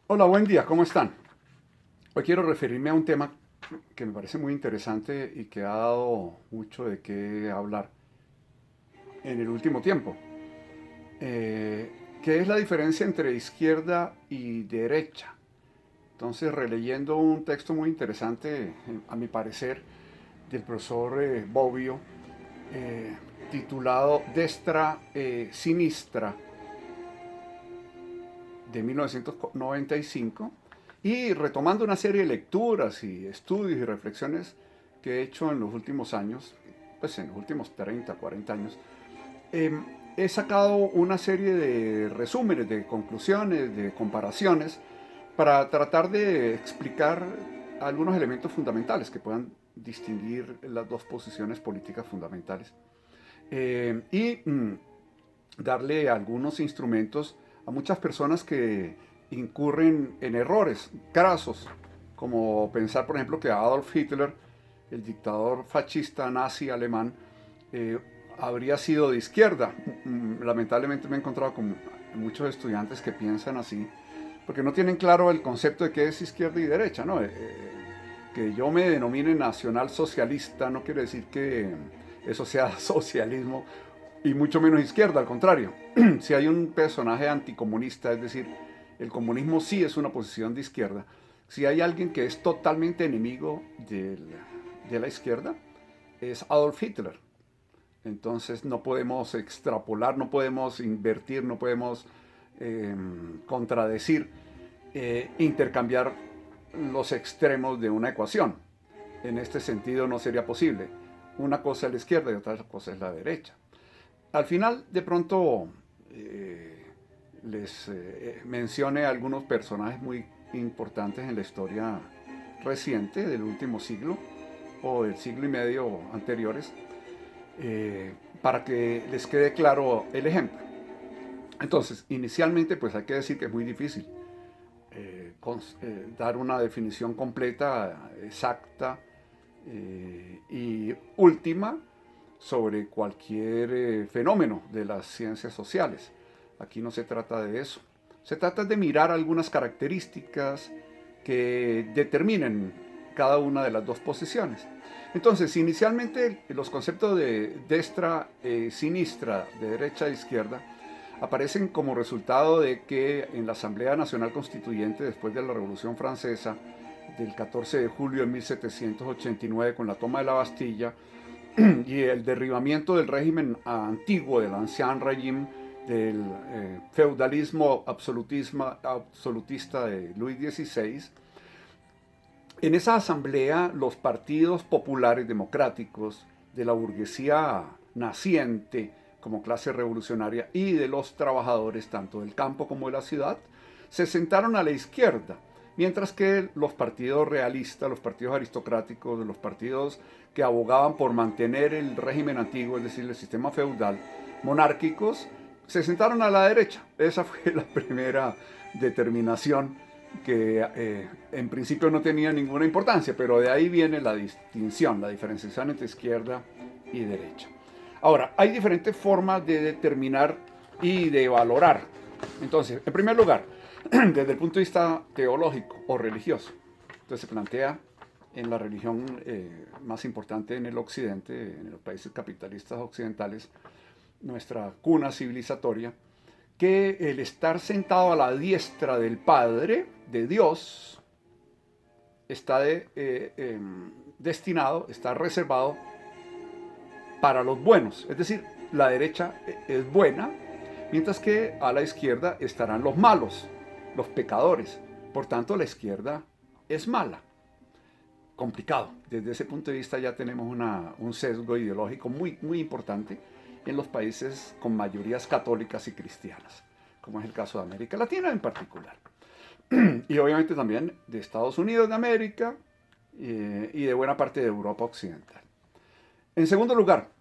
Hola, buen día, ¿cómo están? Hoy quiero referirme a un tema que me parece muy interesante y que ha dado mucho de qué hablar en el último tiempo, eh, que es la diferencia entre izquierda y derecha. Entonces, releyendo un texto muy interesante, a mi parecer, del profesor Bobbio, eh, titulado Destra Sinistra, de 1995, y retomando una serie de lecturas y estudios y reflexiones que he hecho en los últimos años, pues en los últimos 30, 40 años, eh, he sacado una serie de resúmenes, de conclusiones, de comparaciones, para tratar de explicar algunos elementos fundamentales que puedan distinguir las dos posiciones políticas fundamentales. Y darle algunos instrumentos a muchas personas que incurren en errores grasos, como pensar, por ejemplo, que Adolf Hitler, el dictador fascista nazi alemán, eh, habría sido de izquierda. Lamentablemente me he encontrado con muchos estudiantes que piensan así, porque no tienen claro el concepto de qué es izquierda y derecha, ¿no? Que yo me denomine nacional socialista no quiere decir que eso sea socialismo y mucho menos izquierda, al contrario. Si hay un personaje anticomunista, es decir, el comunismo sí es una posición de izquierda, si hay alguien que es totalmente enemigo de la izquierda, es Adolf Hitler. Entonces no podemos extrapolar, no podemos invertir, no podemos eh, contradecir, intercambiar los extremos de una ecuación. En este sentido no sería posible. Una cosa es la izquierda y otra cosa es la derecha. Al final, de pronto, les mencione algunos personajes muy importantes en la historia reciente del último siglo o del siglo y medio anteriores, para que les quede claro el ejemplo. Entonces, inicialmente, pues hay que decir que es muy difícil dar una definición completa, exacta y última sobre cualquier fenómeno de las ciencias sociales. Aquí no se trata de eso. Se trata de mirar algunas características que determinen cada una de las dos posiciones. Entonces, inicialmente los conceptos de destra sinistra, de derecha e izquierda, aparecen como resultado de que en la Asamblea Nacional Constituyente, después de la Revolución Francesa, del 14 de julio de 1789, con la toma de la Bastilla, y el derribamiento del régimen antiguo, del ancien régime, del feudalismo absolutista de Luis XVI, en esa asamblea los partidos populares democráticos de la burguesía naciente como clase revolucionaria y de los trabajadores tanto del campo como de la ciudad se sentaron a la izquierda, mientras que los partidos realistas, los partidos aristocráticos, los partidos que abogaban por mantener el régimen antiguo, es decir, el sistema feudal, monárquicos, se sentaron a la derecha. Esa fue la primera determinación que en principio no tenía ninguna importancia, pero de ahí viene la distinción, la diferenciación entre izquierda y derecha. Ahora, hay diferentes formas de determinar y de valorar. Entonces, en primer lugar, desde el punto de vista teológico o religioso, entonces se plantea en la religión más importante en el occidente, en los países capitalistas occidentales, nuestra cuna civilizatoria, que el estar sentado a la diestra del Padre, de Dios, está destinado, está reservado para los buenos. Es decir, la derecha es buena, mientras que a la izquierda estarán los malos, los pecadores. Por tanto, la izquierda es mala. Complicado. Desde ese punto de vista ya tenemos un sesgo ideológico muy, muy importante en los países con mayorías católicas y cristianas, como es el caso de América Latina en particular. Y obviamente también de Estados Unidos de América y de buena parte de Europa Occidental. En segundo lugar,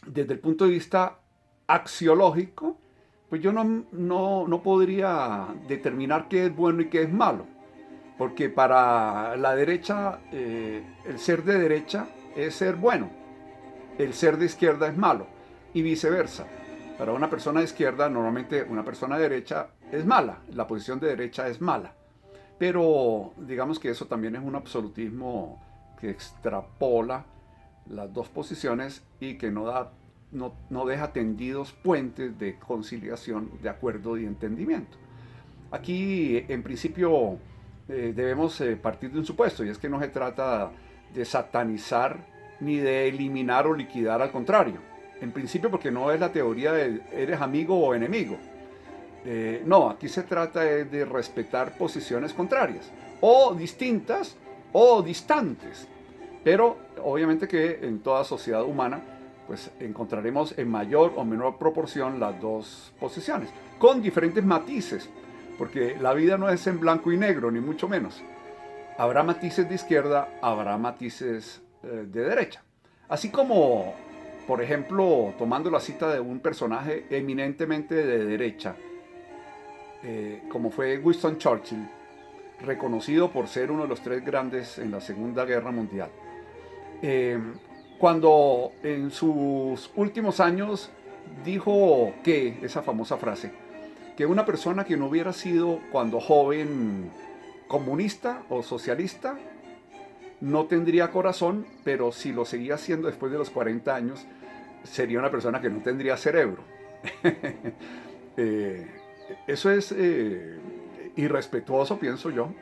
desde el punto de vista axiológico, pues yo no podría determinar qué es bueno y qué es malo. Porque para la derecha, el ser de derecha es ser bueno, el ser de izquierda es malo, y viceversa. Para una persona de izquierda, normalmente una persona de derecha es mala, la posición de derecha es mala. pero digamos que eso también es un absolutismo que extrapola las dos posiciones y que no deja tendidos puentes de conciliación, de acuerdo y entendimiento. Aquí, en principio, debemos partir de un supuesto, y es que no se trata de satanizar ni de eliminar o liquidar, al contrario. En principio, porque no es la teoría de eres amigo o enemigo. No, aquí se trata de respetar posiciones contrarias, o distintas, o distantes. Pero obviamente que en toda sociedad humana pues encontraremos en mayor o menor proporción las dos posiciones, con diferentes matices, porque la vida no es en blanco y negro, ni mucho menos. Habrá matices de izquierda, habrá matices de derecha. Así como, por ejemplo, tomando la cita de un personaje eminentemente de derecha, como fue Winston Churchill, reconocido por ser uno de los tres grandes en la Segunda Guerra Mundial. Eh, Cuando en sus últimos años dijo que, esa famosa frase, que una persona que no hubiera sido cuando joven comunista o socialista no tendría corazón, pero si lo seguía haciendo después de los 40 años, sería una persona que no tendría cerebro. eh, Eso es irrespetuoso, pienso yo,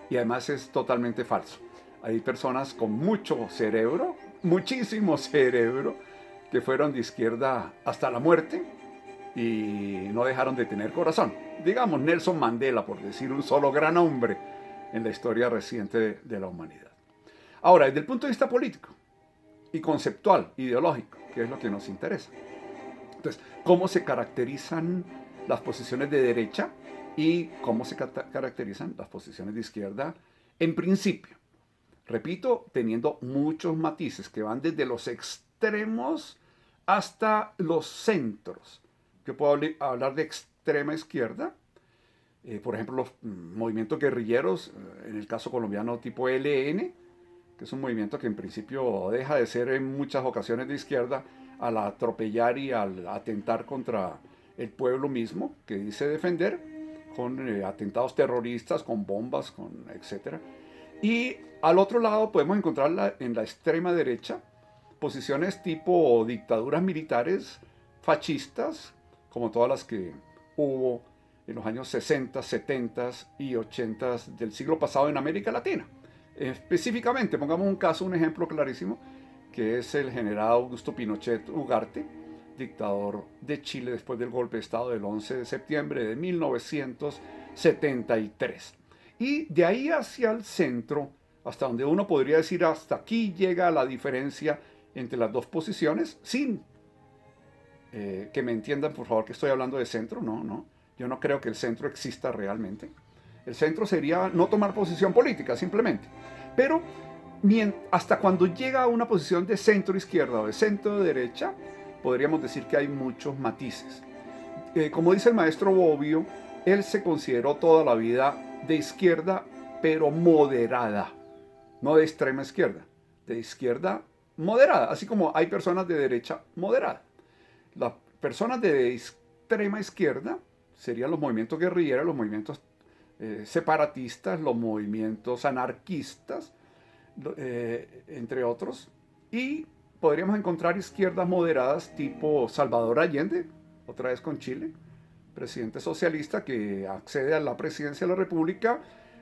y además es totalmente falso. Hay personas con mucho cerebro, muchísimo cerebro, que fueron de izquierda hasta la muerte y no dejaron de tener corazón. Digamos Nelson Mandela, por decir un solo gran hombre en la historia reciente de la humanidad. Ahora, desde el punto de vista político y conceptual, ideológico, que es lo que nos interesa. Entonces, ¿cómo se caracterizan las posiciones de derecha y cómo se caracterizan las posiciones de izquierda en principio? Repito, teniendo muchos matices que van desde los extremos hasta los centros. Yo puedo hablar de extrema izquierda, por ejemplo, los movimientos guerrilleros, en el caso colombiano tipo ELN, que es un movimiento que en principio deja de ser en muchas ocasiones de izquierda al atropellar y al atentar contra el pueblo mismo que dice defender, con atentados terroristas, con bombas, con etcétera. Y al otro lado podemos encontrar en la extrema derecha posiciones tipo dictaduras militares fascistas, como todas las que hubo en los años 60, 70 y 80 del siglo pasado en América Latina. Específicamente, pongamos un caso, un ejemplo clarísimo, que es el general Augusto Pinochet Ugarte, dictador de Chile después del golpe de Estado del 11 de septiembre de 1973. Y de ahí hacia el centro, hasta donde uno podría decir hasta aquí llega la diferencia entre las dos posiciones, sin que me entiendan por favor que estoy hablando de centro, no, yo no creo que el centro exista realmente. El centro sería no tomar posición política, simplemente. Pero hasta cuando llega a una posición de centro izquierda o de centro derecha, podríamos decir que hay muchos matices. Como dice el maestro Bobbio, él se consideró toda la vida de izquierda, pero moderada, no de extrema izquierda, de izquierda moderada, así como hay personas de derecha moderada. Las personas de extrema izquierda serían los movimientos guerrilleros, los movimientos separatistas, los movimientos anarquistas, entre otros, y podríamos encontrar izquierdas moderadas tipo Salvador Allende, otra vez con Chile, presidente socialista que accede a la presidencia de la República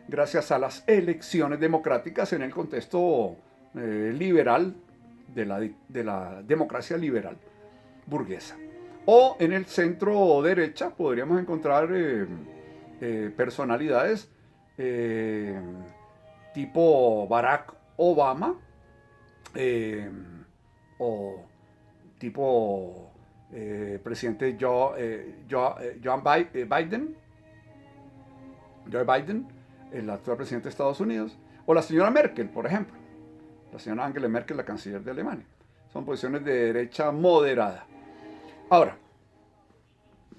gracias a las elecciones democráticas en el contexto liberal de la democracia liberal burguesa. O en el centro derecha podríamos encontrar personalidades tipo Barack Obama o tipo presidente Joe Biden, el actual presidente de Estados Unidos, o la señora Merkel, por ejemplo, la señora Angela Merkel, la canciller de Alemania. Son posiciones de derecha moderada. Ahora,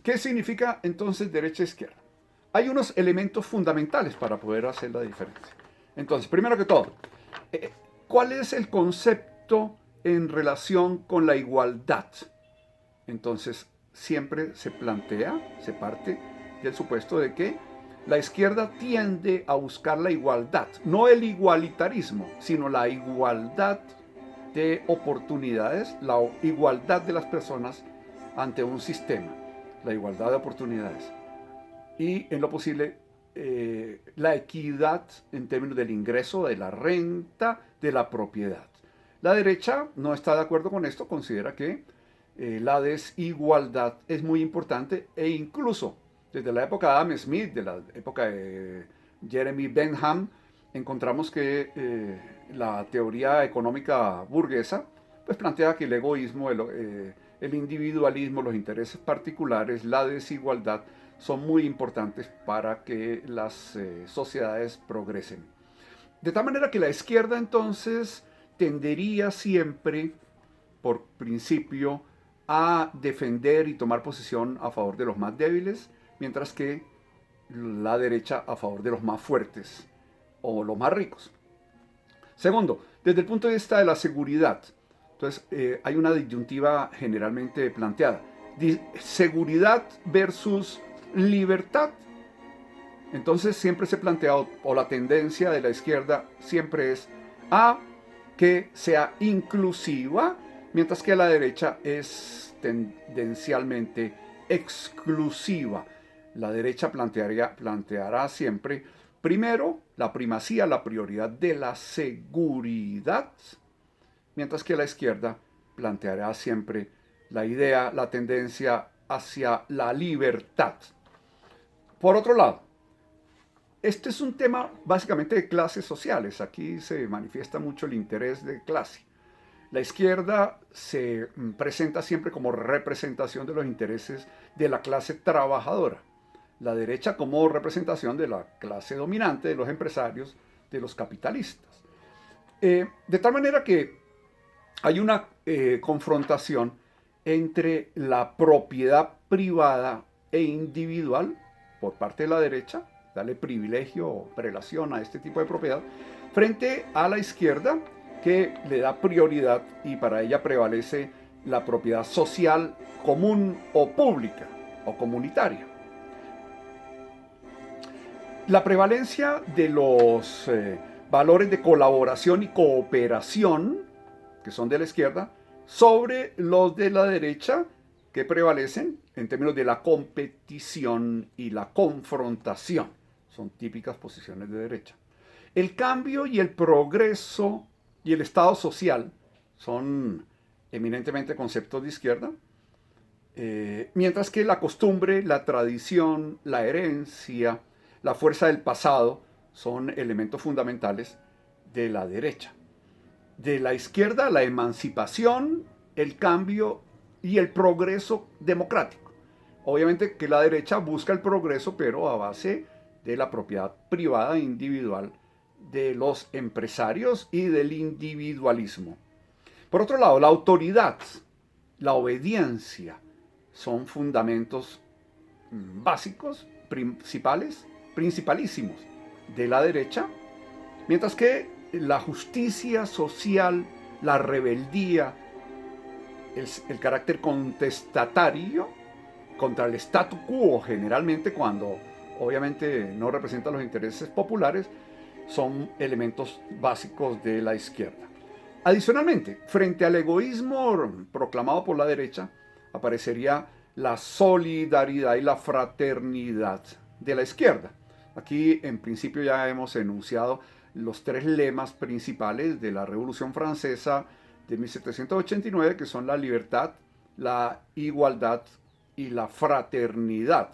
¿qué significa entonces derecha e izquierda? Hay unos elementos fundamentales para poder hacer la diferencia. Entonces, primero que todo, ¿cuál es el concepto en relación con la igualdad? Entonces, siempre se plantea, se parte del supuesto de que La izquierda tiende a buscar la igualdad, no el igualitarismo, sino la igualdad de oportunidades, la igualdad de las personas ante un sistema, la igualdad de oportunidades. Y en lo posible, la equidad en términos del ingreso, de la renta, de la propiedad. La derecha no está de acuerdo con esto, considera que la desigualdad es muy importante e incluso desde la época de Adam Smith, de la época de Jeremy Bentham, encontramos que la teoría económica burguesa pues plantea que el egoísmo, el individualismo, los intereses particulares, la desigualdad son muy importantes para que las sociedades progresen. De tal manera que la izquierda entonces tendería siempre, por principio, a defender y tomar posición a favor de los más débiles, mientras que la derecha a favor de los más fuertes o los más ricos. Segundo, desde el punto de vista de la seguridad, entonces hay una disyuntiva generalmente planteada. Seguridad versus libertad. Entonces siempre se plantea, o la tendencia de la izquierda siempre es a que sea inclusiva, mientras que la derecha es tendencialmente exclusiva. La derecha planteará siempre, primero, la primacía, la prioridad de la seguridad, mientras que la izquierda planteará siempre la idea, la tendencia hacia la libertad. Por otro lado, este es un tema básicamente de clases sociales. Aquí se manifiesta mucho el interés de clase. La izquierda se presenta siempre como representación de los intereses de la clase trabajadora. La derecha como representación de la clase dominante, de los empresarios, de los capitalistas. De tal manera que hay una confrontación entre la propiedad privada e individual por parte de la derecha, darle privilegio o prelación a este tipo de propiedad, frente a la izquierda, que le da prioridad y para ella prevalece la propiedad social común o pública o comunitaria. La prevalencia de los valores de colaboración y cooperación, que son de la izquierda, sobre los de la derecha, que prevalecen en términos de la competición y la confrontación. Son típicas posiciones de derecha. El cambio y el progreso y el estado social son eminentemente conceptos de izquierda, mientras que la costumbre, la tradición, la herencia, la fuerza del pasado son elementos fundamentales de la derecha. De la izquierda, la emancipación, el cambio y el progreso democrático. Obviamente que la derecha busca el progreso, pero a base de la propiedad privada e individual de los empresarios y del individualismo. Por otro lado, la autoridad, la obediencia, son fundamentos básicos, principalísimos de la derecha, mientras que la justicia social, la rebeldía, el carácter contestatario contra el statu quo, generalmente cuando obviamente no representa los intereses populares, son elementos básicos de la izquierda. Adicionalmente, frente al egoísmo proclamado por la derecha, aparecería la solidaridad y la fraternidad de la izquierda. Aquí en principio ya hemos enunciado los tres lemas principales de la Revolución Francesa de 1789, que son la libertad, la igualdad y la fraternidad.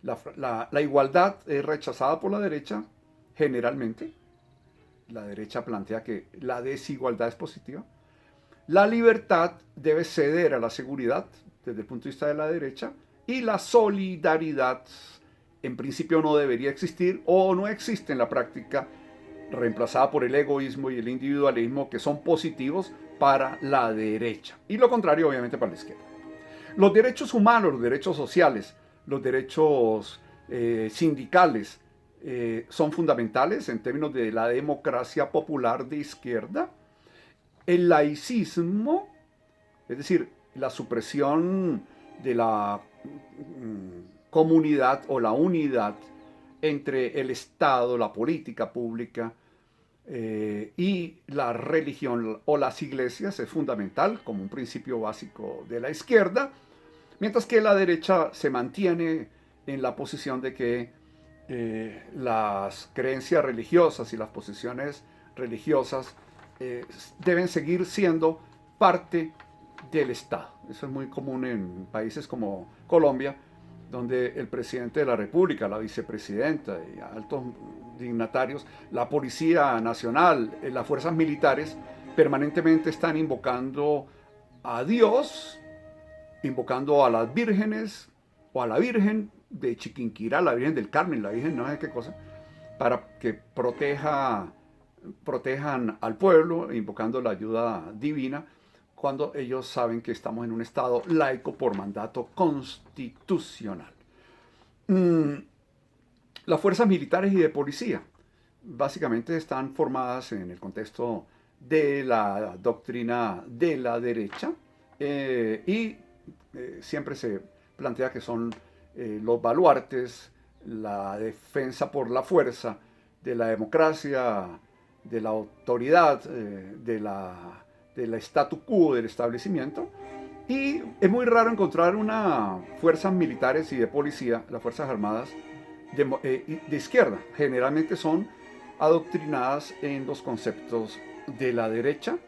La igualdad es rechazada por la derecha, generalmente. La derecha plantea que la desigualdad es positiva. La libertad debe ceder a la seguridad, desde el punto de vista de la derecha, y la solidaridad, en principio, no debería existir o no existe en la práctica, reemplazada por el egoísmo y el individualismo, que son positivos para la derecha. Y lo contrario, obviamente, para la izquierda. Los derechos humanos, los derechos sociales, los derechos sindicales son fundamentales en términos de la democracia popular de izquierda. El laicismo, es decir, la supresión de la comunidad o la unidad entre el Estado, la política pública y la religión o las iglesias es fundamental como un principio básico de la izquierda, mientras que la derecha se mantiene en la posición de que las creencias religiosas y las posiciones religiosas deben seguir siendo parte del Estado. Eso es muy común en países como Colombia, donde el presidente de la República, la vicepresidenta y altos dignatarios, la Policía Nacional, las fuerzas militares, permanentemente están invocando a Dios, invocando a las vírgenes o a la Virgen de Chiquinquirá, la Virgen del Carmen, la Virgen no sé qué cosa, para que protejan al pueblo, invocando la ayuda divina, cuando ellos saben que estamos en un estado laico por mandato constitucional. Las fuerzas militares y de policía básicamente están formadas en el contexto de la doctrina de la derecha y siempre se plantea que son los baluartes, la defensa por la fuerza de la democracia, de la autoridad, del statu quo, del establecimiento. Y es muy raro encontrar una fuerzas militares y de policía, las Fuerzas Armadas, de izquierda. Generalmente son adoctrinadas en los conceptos de la derecha.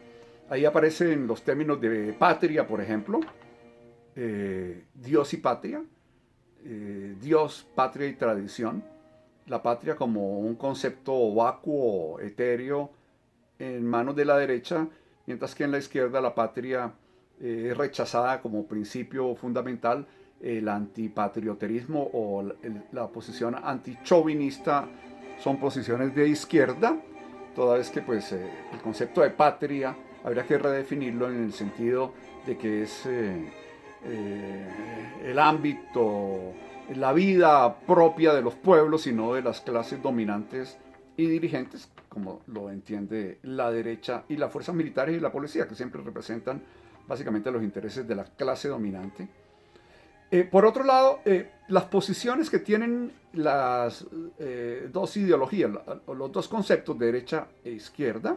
Ahí aparecen los términos de patria, por ejemplo, Dios y patria, Dios, patria y tradición. La patria como un concepto vacuo, etéreo, en manos de la derecha, mientras que en la izquierda la patria es rechazada como principio fundamental. El antipatrioterismo o la posición antichauvinista son posiciones de izquierda, toda vez que pues, el concepto de patria habría que redefinirlo en el sentido de que es el ámbito, la vida propia de los pueblos y no de las clases dominantes y dirigentes, como lo entiende la derecha y las fuerzas militares y la policía, que siempre representan básicamente los intereses de la clase dominante. Por otro lado, las posiciones que tienen las dos ideologías, los dos conceptos de derecha e izquierda,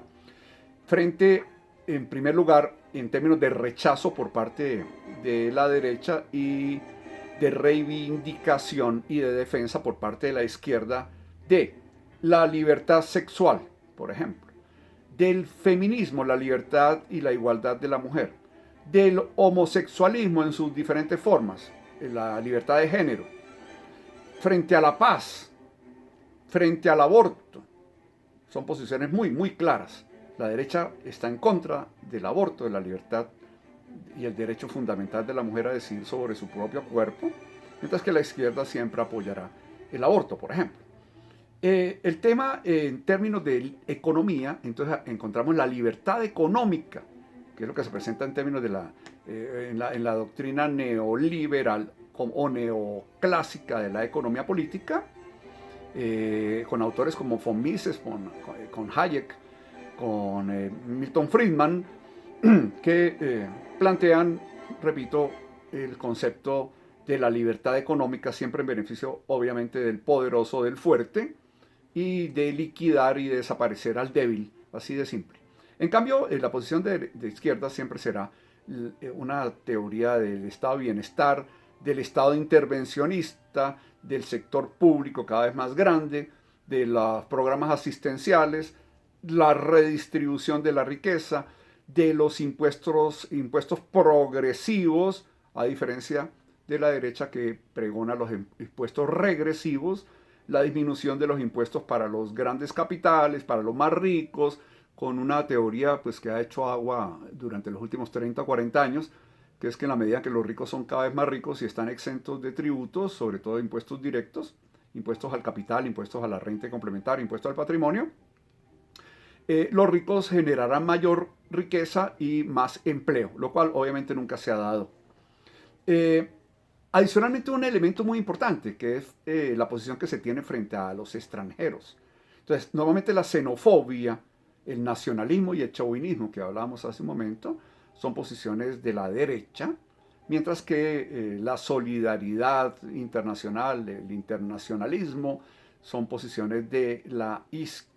frente, en primer lugar, en términos de rechazo por parte de la derecha y de reivindicación y de defensa por parte de la izquierda de la libertad sexual, por ejemplo, del feminismo, la libertad y la igualdad de la mujer, del homosexualismo en sus diferentes formas, la libertad de género, frente a la paz, frente al aborto. Son posiciones muy, muy claras. La derecha está en contra del aborto, de la libertad y el derecho fundamental de la mujer a decidir sobre su propio cuerpo, mientras que la izquierda siempre apoyará el aborto, por ejemplo. El tema en términos de economía, entonces encontramos la libertad económica, que es lo que se presenta en términos de en la doctrina neoliberal o neoclásica de la economía política, con autores como von Mises, con Hayek, con Milton Friedman, que plantean, repito, el concepto de la libertad económica siempre en beneficio, obviamente, del poderoso, del fuerte, y de liquidar y desaparecer al débil, así de simple. En cambio, la posición de izquierda siempre será una teoría del estado de bienestar, del estado intervencionista, del sector público cada vez más grande, de los programas asistenciales, la redistribución de la riqueza, de los impuestos progresivos, a diferencia de la derecha que pregona los impuestos regresivos, la disminución de los impuestos para los grandes capitales, para los más ricos, con una teoría pues, que ha hecho agua durante los últimos 30 o 40 años, que es que en la medida que los ricos son cada vez más ricos y están exentos de tributos, sobre todo de impuestos directos, impuestos al capital, impuestos a la renta complementaria, impuestos al patrimonio, los ricos generarán mayor riqueza y más empleo, lo cual obviamente nunca se ha dado. Adicionalmente, un elemento muy importante, que es la posición que se tiene frente a los extranjeros. Entonces, normalmente la xenofobia, el nacionalismo y el chauvinismo que hablábamos hace un momento, son posiciones de la derecha, mientras que la solidaridad internacional, el internacionalismo, son posiciones de la izquierda.